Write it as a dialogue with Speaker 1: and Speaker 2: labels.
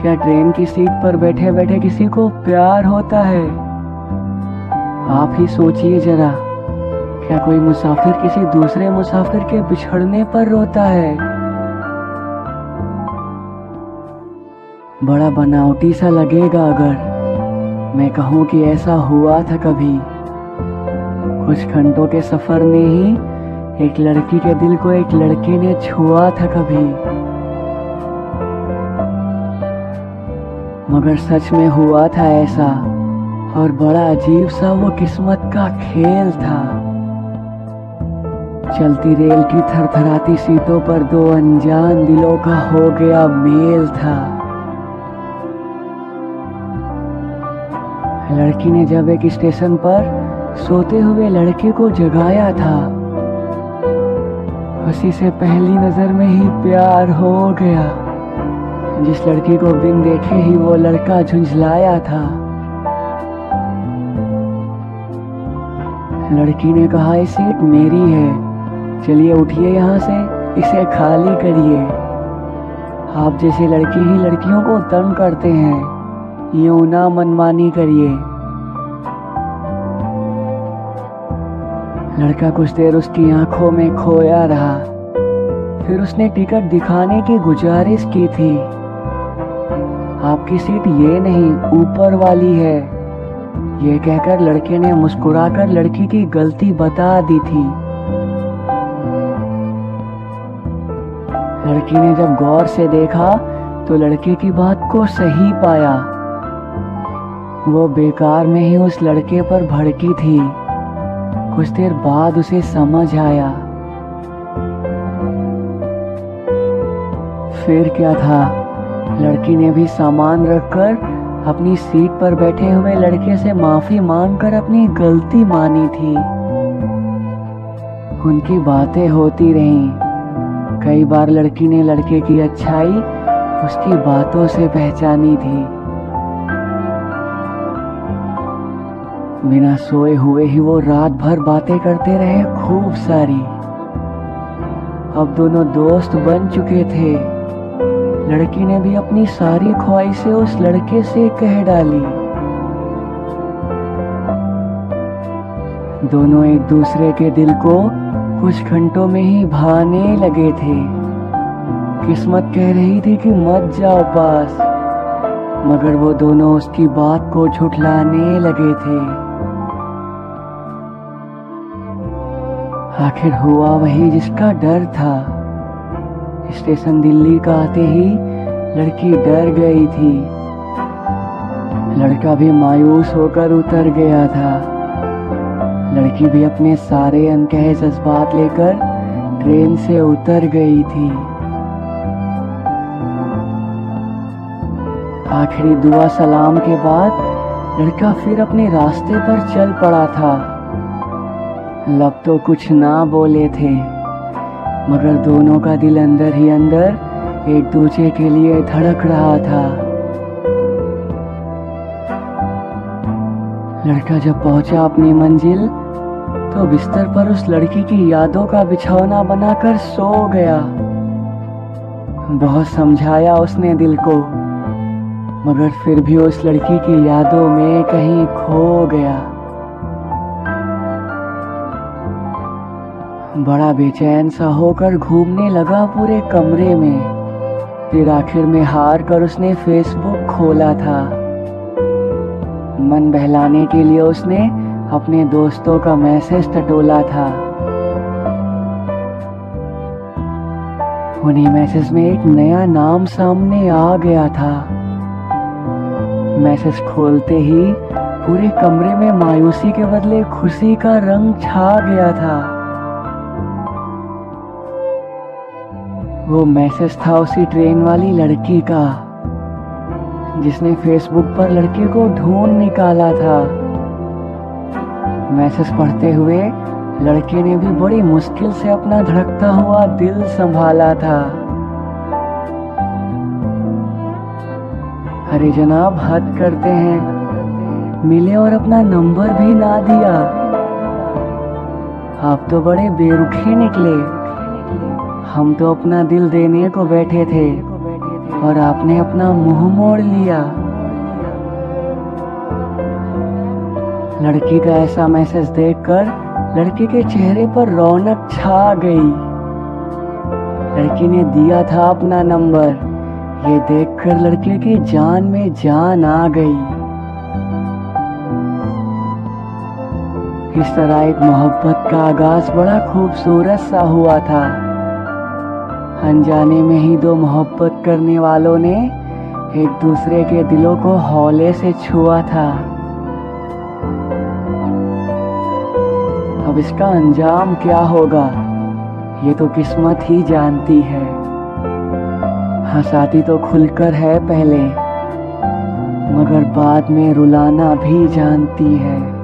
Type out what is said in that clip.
Speaker 1: क्या ट्रेन की सीट पर बैठे बैठे किसी को प्यार होता है? आप ही सोचिए जरा, क्या कोई मुसाफिर किसी दूसरे मुसाफिर के बिछड़ने पर रोता है? बड़ा बनावटी सा लगेगा अगर मैं कहूँ कि ऐसा हुआ था कभी। कुछ घंटों के सफर में ही एक लड़की के दिल को एक लड़के ने छुआ था कभी। मगर सच में हुआ था ऐसा, और बड़ा अजीब सा वो किस्मत का खेल था। चलती रेल की थरथराती सीटों पर दो अनजान दिलों का हो गया मेल था। लड़की ने जब एक स्टेशन पर सोते हुए लड़के को जगाया था, उसी से पहली नजर में ही प्यार हो गया। जिस लड़की को बिन देखे ही वो लड़का झुंझलाया था। लड़की ने कहा, ये सीट मेरी है, चलिए उठिए यहाँ से, इसे खाली करिए। आप जैसे लड़के ही लड़कियों को तंग करते हैं, यूं ना मनमानी करिए। लड़का कुछ देर उसकी आंखों में खोया रहा, फिर उसने टिकट दिखाने की गुजारिश की थी। आपकी सीट ये नहीं, ऊपर वाली है, ये कहकर लड़के ने मुस्कुराकर लड़की की गलती बता दी थी। लड़की ने जब गौर से देखा तो लड़के की बात को सही पाया। वो बेकार में ही उस लड़के पर भड़की थी। कुछ देर बाद उसे समझ आया। फिर क्या था, लड़की ने भी सामान रखकर अपनी सीट पर बैठे हुए लड़के से माफी मांगकर अपनी गलती मानी थी। उनकी बातें होती रहीं। कई बार लड़की ने लड़के की अच्छाई उसकी बातों से पहचानी थी। बिना सोए हुए ही वो रात भर बातें करते रहे, खूब सारी। अब दोनों दोस्त बन चुके थे। लड़की ने भी अपनी सारी ख्वाहिशें उस लड़के से कह डाली। दोनों एक दूसरे के दिल को कुछ घंटों में ही भाने लगे थे। किस्मत कह रही थी कि मत जाओ पास, मगर वो दोनों उसकी बात को झुठलाने लगे थे। आखिर हुआ वही जिसका डर था। स्टेशन दिल्ली का आते ही लड़की डर गई थी। लड़का भी मायूस होकर उतर गया था। लड़की भी अपने सारे अनकहे जज्बात लेकर ट्रेन से उतर गई थी। आखिरी दुआ सलाम के बाद लड़का फिर अपने रास्ते पर चल पड़ा था। लब तो कुछ ना बोले थे, मगर दोनों का दिल अंदर ही अंदर एक दूसरे के लिए धड़क रहा था। लड़का जब पहुंचा अपनी मंजिल तो बिस्तर पर उस लड़की की यादों का बिछौना बनाकर सो गया। बहुत समझाया उसने दिल को, मगर फिर भी उस लड़की की यादों में कहीं खो गया। बड़ा बेचैन सा होकर घूमने लगा पूरे कमरे में। फिर आखिर में हार कर उसने फेसबुक खोला था। मन बहलाने के लिए उसने अपने दोस्तों का मैसेज टटोला था। उन्हीं मैसेज में एक नया नाम सामने आ गया था। मैसेज खोलते ही पूरे कमरे में मायूसी के बदले खुशी का रंग छा गया था। वो मैसेज था उसी ट्रेन वाली लड़की का, जिसने फेसबुक पर लड़के को ढूंढ निकाला था। मैसेज पढ़ते हुए लड़के ने भी बड़ी मुश्किल से अपना धड़कता हुआ दिल संभाला था। अरे जनाब, हद करते हैं, मिले और अपना नंबर भी ना दिया। आप तो बड़े बेरुखे निकले। हम तो अपना दिल देने को बैठे थे, और आपने अपना मुंह मोड़ लिया। लड़की का ऐसा मैसेज देखकर लड़के के चेहरे पर रौनक छा गई। लड़की ने दिया था अपना नंबर। ये देखकर लड़के की जान में जान आ गई। इस तरह एक मोहब्बत का आगाज बड़ा खूबसूरत सा हुआ था। अनजाने में ही दो मोहब्बत करने वालों ने एक दूसरे के दिलों को हौले से छुआ था। अब इसका अंजाम क्या होगा, ये तो किस्मत ही जानती है। हंसाती तो खुलकर है पहले, मगर बाद में रुलाना भी जानती है।